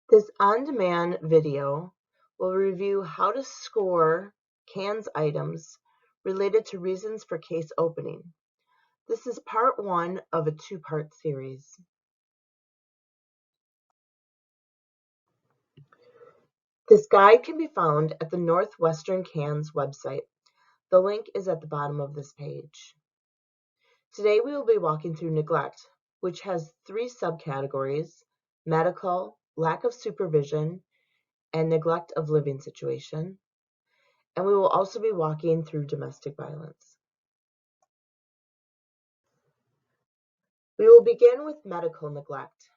This on-demand video will review how to score CANS items related to reasons for case opening. This is part one of a two-part series. This guide can be found at the Northwestern CANS website. The link is at the bottom of this page. Today we will be walking through neglect, which has three subcategories: medical, lack of supervision, and neglect of living situation. And we will also be walking through domestic violence. We will begin with medical neglect.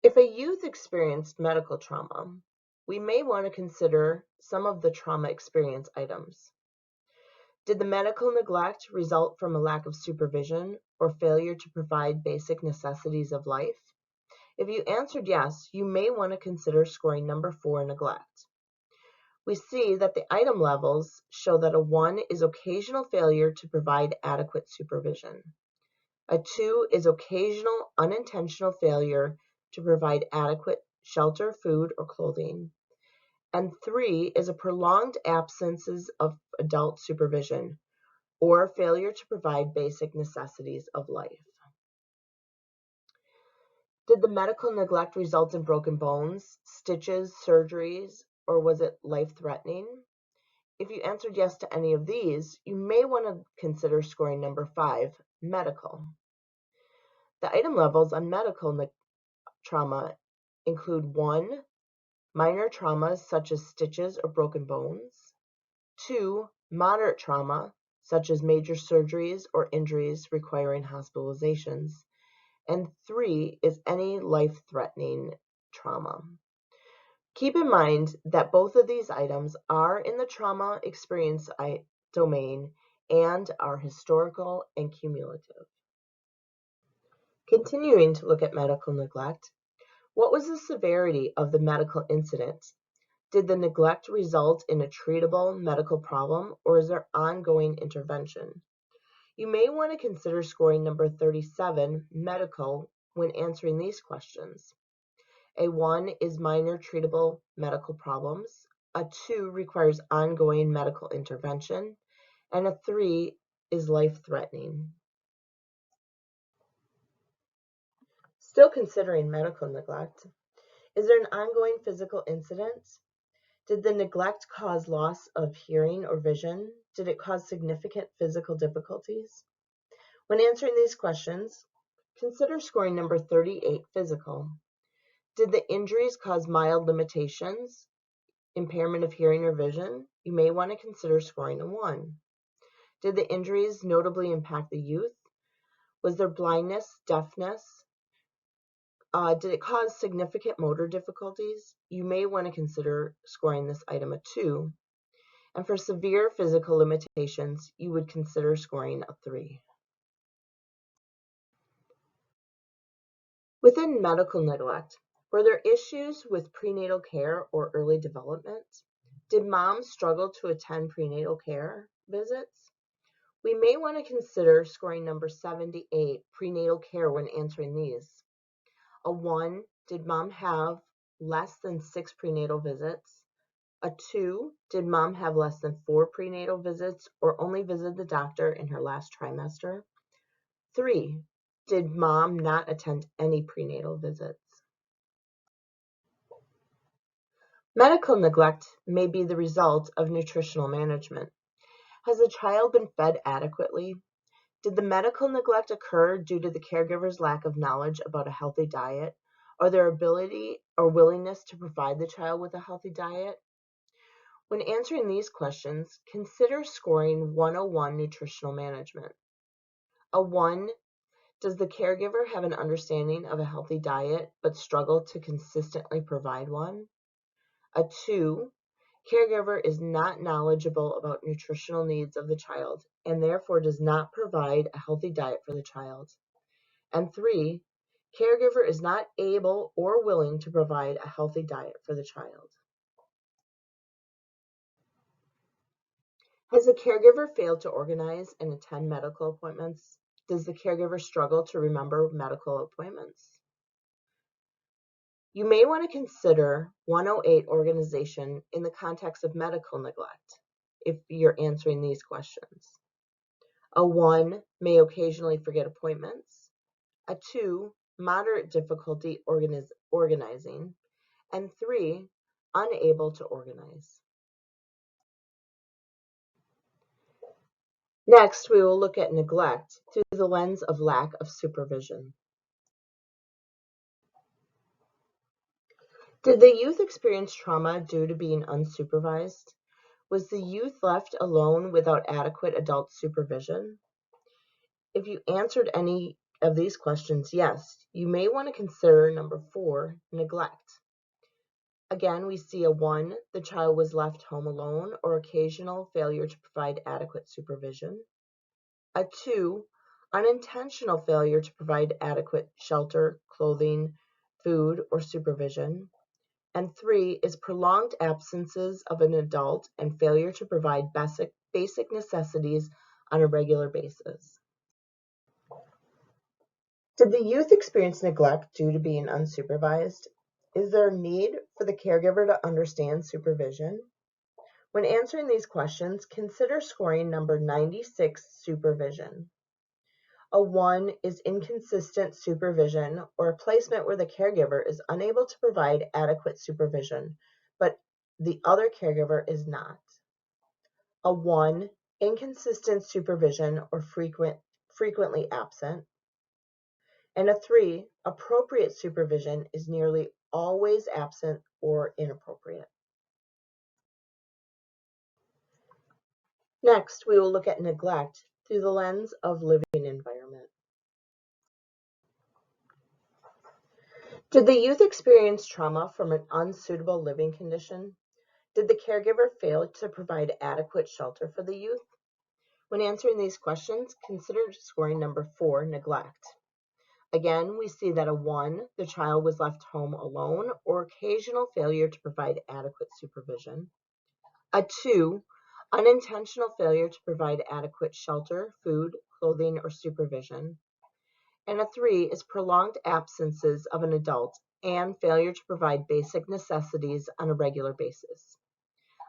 If a youth experienced medical trauma, we may want to consider some of the trauma experience items. Did the medical neglect result from a lack of supervision or failure to provide basic necessities of life? If you answered yes, you may want to consider scoring number 4, neglect. We see that the item levels show that a 1 is occasional failure to provide adequate supervision. A 2 is occasional unintentional failure to provide adequate shelter, food, or clothing. And 3 is a prolonged absences of adult supervision or failure to provide basic necessities of life. Did the medical neglect result in broken bones, stitches, surgeries, or was it life-threatening? If you answered yes to any of these, you may want to consider scoring number 5, medical. The item levels on medical trauma include 1, minor traumas such as stitches or broken bones; 2, moderate trauma such as major surgeries or injuries requiring hospitalizations; and 3 is any life-threatening trauma. Keep in mind that both of these items are in the trauma experience domain and are historical and cumulative. Continuing to look at medical neglect, what was the severity of the medical incident? Did the neglect result in a treatable medical problem, or is there ongoing intervention? You may want to consider scoring number 37, medical, when answering these questions. A 1 is minor treatable medical problems, a 2 requires ongoing medical intervention, and a 3 is life-threatening. Still considering medical neglect, is there an ongoing physical incident? Did the neglect cause loss of hearing or vision? Did it cause significant physical difficulties? When answering these questions, consider scoring number 38, physical. Did the injuries cause mild limitations, impairment of hearing or vision? You may want to consider scoring a 1. Did the injuries notably impact the youth? Was there blindness, deafness? Did it cause significant motor difficulties? You may want to consider scoring this item a 2. And for severe physical limitations, you would consider scoring a 3. Within medical neglect, were there issues with prenatal care or early development? Did moms struggle to attend prenatal care visits? We may want to consider scoring number 78, prenatal care, when answering these. A 1, did mom have less than 6 prenatal visits? A 2, did mom have less than 4 prenatal visits or only visit the doctor in her last trimester? 3, did mom not attend any prenatal visits? Medical neglect may be the result of nutritional management. Has the child been fed adequately? Did the medical neglect occur due to the caregiver's lack of knowledge about a healthy diet, or their ability or willingness to provide the child with a healthy diet? When answering these questions, consider scoring 101, nutritional management. A 1, does the caregiver have an understanding of a healthy diet but struggle to consistently provide one? A 2, caregiver is not knowledgeable about nutritional needs of the child and therefore does not provide a healthy diet for the child. And 3, caregiver is not able or willing to provide a healthy diet for the child. Has the caregiver failed to organize and attend medical appointments? Does the caregiver struggle to remember medical appointments? You may want to consider 108 organization in the context of medical neglect if you're answering these questions. A 1 may occasionally forget appointments. A 2, moderate difficulty organizing. And 3, unable to organize. Next, we will look at neglect through the lens of lack of supervision. Did the youth experience trauma due to being unsupervised? Was the youth left alone without adequate adult supervision? If you answered any of these questions yes, you may want to consider number 4, neglect. Again, we see a 1, the child was left home alone or occasional failure to provide adequate supervision. A 2, unintentional failure to provide adequate shelter, clothing, food, or supervision. And 3 is prolonged absences of an adult and failure to provide basic necessities on a regular basis. Did the youth experience neglect due to being unsupervised? Is there a need for the caregiver to understand supervision? When answering these questions, consider scoring number 96, supervision. A 1 is inconsistent supervision or a placement where the caregiver is unable to provide adequate supervision, but the other caregiver is not. A 1, inconsistent supervision or frequently absent. And a 3, appropriate supervision is nearly always absent or inappropriate. Next, we will look at neglect through the lens of living environment. Did the youth experience trauma from an unsuitable living condition? Did the caregiver fail to provide adequate shelter for the youth? When answering these questions, consider scoring number 4, neglect. Again, we see that a 1, the child was left home alone or occasional failure to provide adequate supervision. A 2, unintentional failure to provide adequate shelter, food, clothing, or supervision. And a 3 is prolonged absences of an adult and failure to provide basic necessities on a regular basis.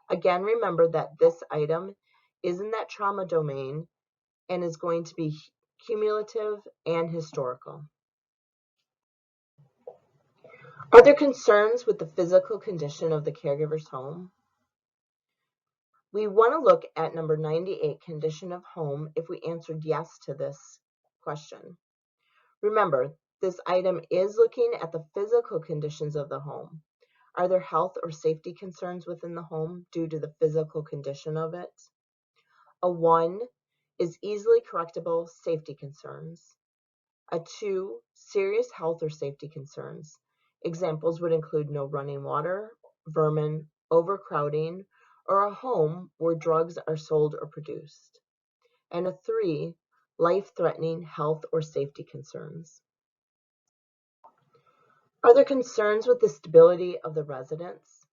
Again, remember that this item is in that trauma domain and is going to be cumulative and historical. Are there concerns with the physical condition of the caregiver's home? We want to look at number 98, condition of home, if we answered yes to this question. Remember, this item is looking at the physical conditions of the home. Are there health or safety concerns within the home due to the physical condition of it? A 1 is easily correctable safety concerns. A 2, serious health or safety concerns. Examples would include no running water, vermin, overcrowding, or a home where drugs are sold or produced. And a 3, life-threatening health or safety concerns. Are there concerns with the stability of the residents?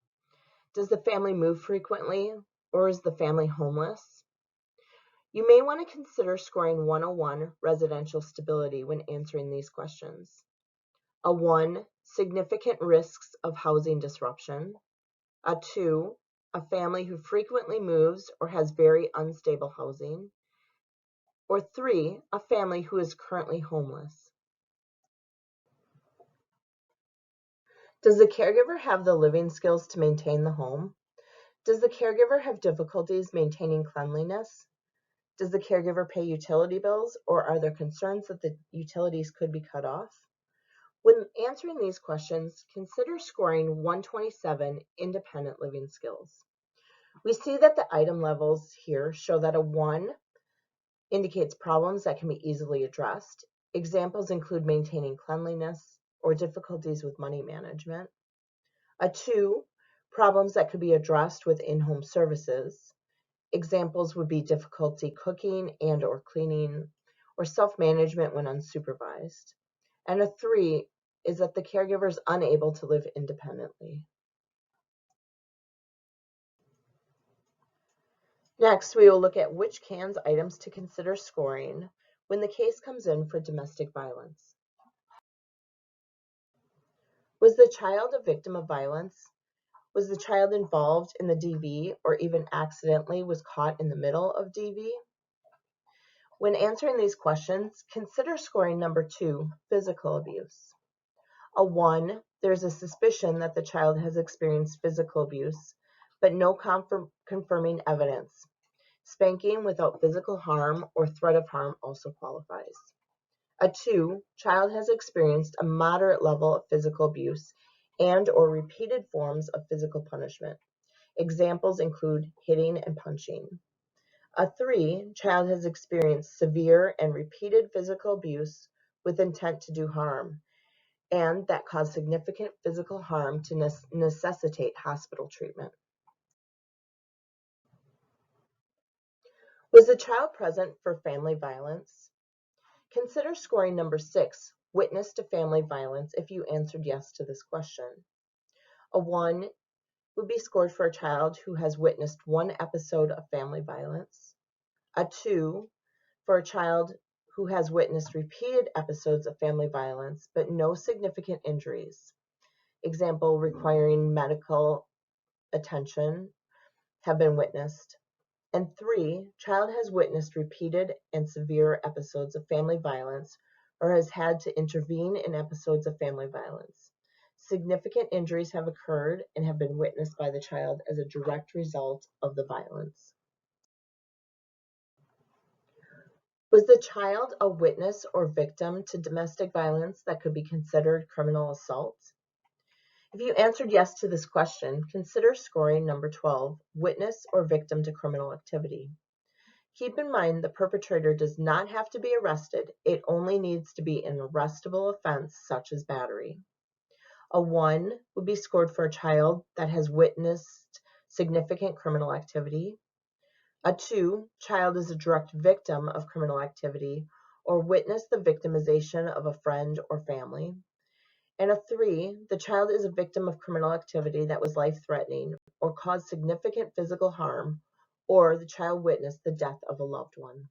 Does the family move frequently, or is the family homeless? You may want to consider scoring 101, residential stability, when answering these questions. A 1, significant risks of housing disruption. A 2, a family who frequently moves or has very unstable housing. Or 3, a family who is currently homeless. Does the caregiver have the living skills to maintain the home? Does the caregiver have difficulties maintaining cleanliness? Does the caregiver pay utility bills, or are there concerns that the utilities could be cut off? When answering these questions, consider scoring 127, independent living skills. We see that the item levels here show that a 1 indicates problems that can be easily addressed. Examples include maintaining cleanliness or difficulties with money management. A 2, problems that could be addressed with in-home services. Examples would be difficulty cooking and or cleaning, or self-management when unsupervised. And a 3 is that the caregiver is unable to live independently. Next, we will look at which CANS items to consider scoring when the case comes in for domestic violence. Was the child a victim of violence? Was the child involved in the DV or even accidentally was caught in the middle of DV? When answering these questions, consider scoring number 2, physical abuse. A 1, there's a suspicion that the child has experienced physical abuse, but no confirming evidence. Spanking without physical harm or threat of harm also qualifies. A 2, child has experienced a moderate level of physical abuse and or repeated forms of physical punishment. Examples include hitting and punching. A 3, child has experienced severe and repeated physical abuse with intent to do harm, and that caused significant physical harm to necessitate hospital treatment. Was the child present for family violence? Consider scoring number 6, witness to family violence, if you answered yes to this question. A 1 would be scored for a child who has witnessed one episode of family violence. A 2 for a child who has witnessed repeated episodes of family violence but no significant injuries. Example, requiring medical attention have been witnessed. And 3, child has witnessed repeated and severe episodes of family violence or has had to intervene in episodes of family violence. Significant injuries have occurred and have been witnessed by the child as a direct result of the violence. Was the child a witness or victim to domestic violence that could be considered criminal assault? If you answered yes to this question, consider scoring number 12, witness or victim to criminal activity. Keep in mind the perpetrator does not have to be arrested. It only needs to be an arrestable offense such as battery. A 1 would be scored for a child that has witnessed significant criminal activity. A 2, child is a direct victim of criminal activity or witnessed the victimization of a friend or family. And a 3, the child is a victim of criminal activity that was life-threatening or caused significant physical harm, or the child witnessed the death of a loved one.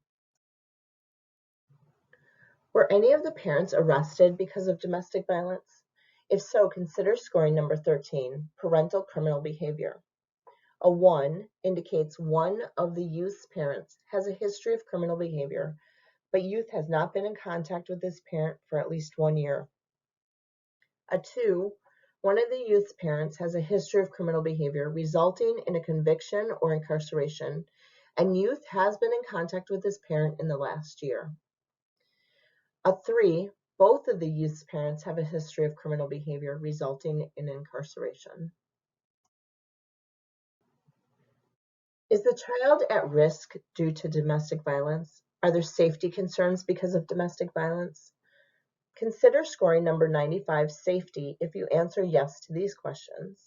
Were any of the parents arrested because of domestic violence? If so, consider scoring number 13, parental criminal behavior. A 1 indicates one of the youth's parents has a history of criminal behavior, but youth has not been in contact with this parent for at least 1 year. A 2, one of the youth's parents has a history of criminal behavior resulting in a conviction or incarceration, and youth has been in contact with this parent in the last year. A 3, both of the youth's parents have a history of criminal behavior resulting in incarceration. Is the child at risk due to domestic violence? Are there safety concerns because of domestic violence? Consider scoring number 95, safety, if you answer yes to these questions.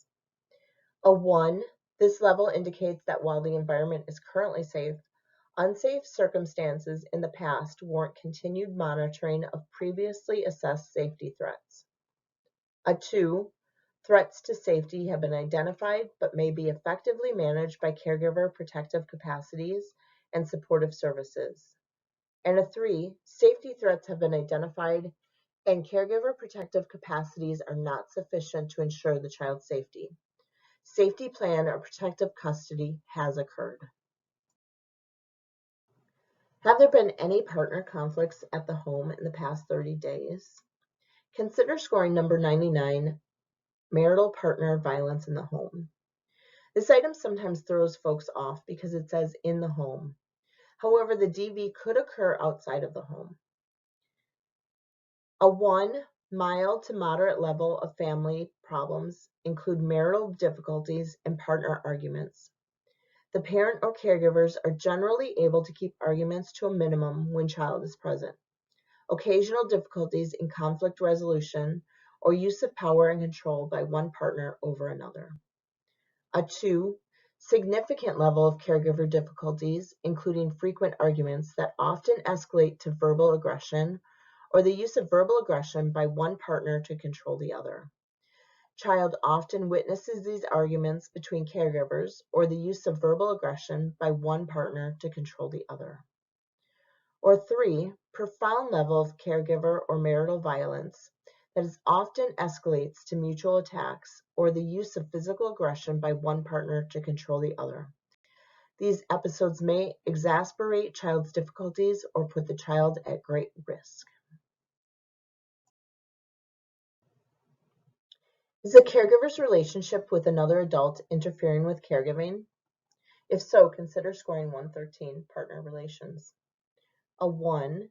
A 1, this level indicates that while the environment is currently safe, unsafe circumstances in the past warrant continued monitoring of previously assessed safety threats. A 2, threats to safety have been identified but may be effectively managed by caregiver protective capacities and supportive services. And a 3, safety threats have been identified and caregiver protective capacities are not sufficient to ensure the child's safety. Safety plan or protective custody has occurred. Have there been any partner conflicts at the home in the past 30 days? Consider scoring number 99, marital partner violence in the home. This item sometimes throws folks off because it says in the home. However, the DV could occur outside of the home. A 1, mild to moderate level of family problems include marital difficulties and partner arguments. The parent or caregivers are generally able to keep arguments to a minimum when child is present. Occasional difficulties in conflict resolution or use of power and control by one partner over another. A 2, significant level of caregiver difficulties, including frequent arguments that often escalate to verbal aggression or the use of verbal aggression by one partner to control the other. Child often witnesses these arguments between caregivers or the use of verbal aggression by one partner to control the other. Or 3, profound level of caregiver or marital violence that is often escalates to mutual attacks or the use of physical aggression by one partner to control the other. These episodes may exacerbate child's difficulties or put the child at great risk. Is a caregiver's relationship with another adult interfering with caregiving? If so, consider scoring 113, partner relations. A 1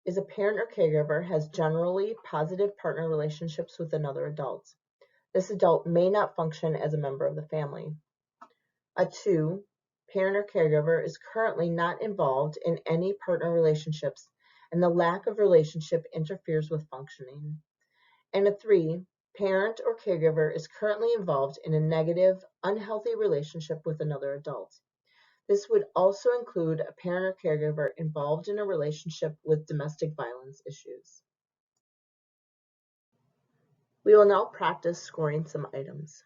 is a parent or caregiver has generally positive partner relationships with another adult. This adult may not function as a member of the family. A 2, parent or caregiver is currently not involved in any partner relationships and the lack of relationship interferes with functioning. And a 3, parent or caregiver is currently involved in a negative, unhealthy relationship with another adult. This would also include a parent or caregiver involved in a relationship with domestic violence issues. We will now practice scoring some items.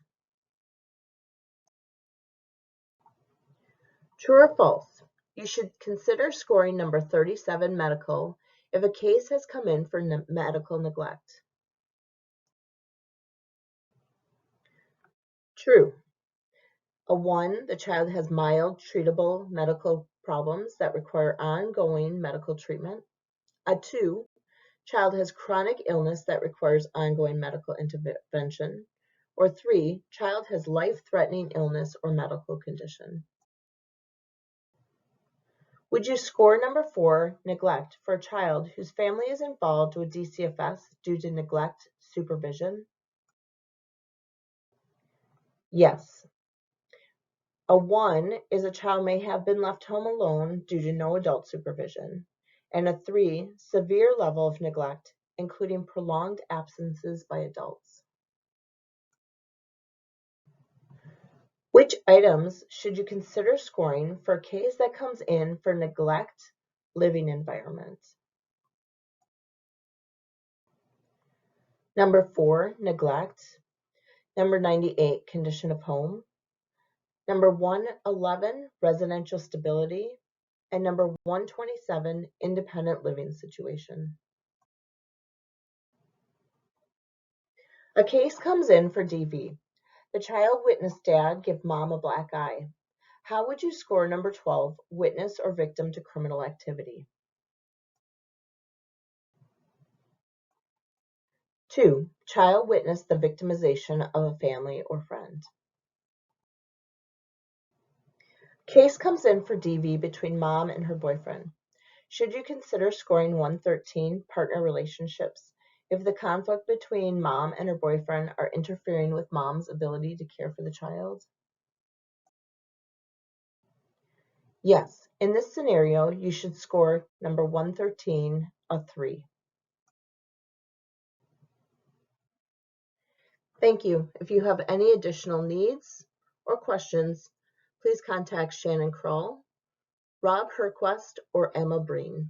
True or false? You should consider scoring number 37, medical, if a case has come in for medical neglect. True. A 1, the child has mild, treatable medical problems that require ongoing medical treatment. A 2, child has chronic illness that requires ongoing medical intervention. Or 3, child has life-threatening illness or medical condition. Would you score number 4, neglect, for a child whose family is involved with DCFS due to neglect supervision? Yes. A 1 is a child may have been left home alone due to no adult supervision. And a 3, severe level of neglect, including prolonged absences by adults. Which items should you consider scoring for a case that comes in for neglect living environment? Number 4, neglect. Number 98, condition of home. Number 111, residential stability. And number 127, independent living situation. A case comes in for DV. The child witnessed dad give mom a black eye. How would you score number 12, witness or victim to criminal activity? 2, child witnessed the victimization of a family or friend. Case comes in for DV between mom and her boyfriend. Should you consider scoring 113, partner relationships, if the conflict between mom and her boyfriend are interfering with mom's ability to care for the child? Yes, in this scenario, you should score number 113, a 3. Thank you. If you have any additional needs or questions, please contact Shannon Kroll, Rob Herquest, or Emma Breen.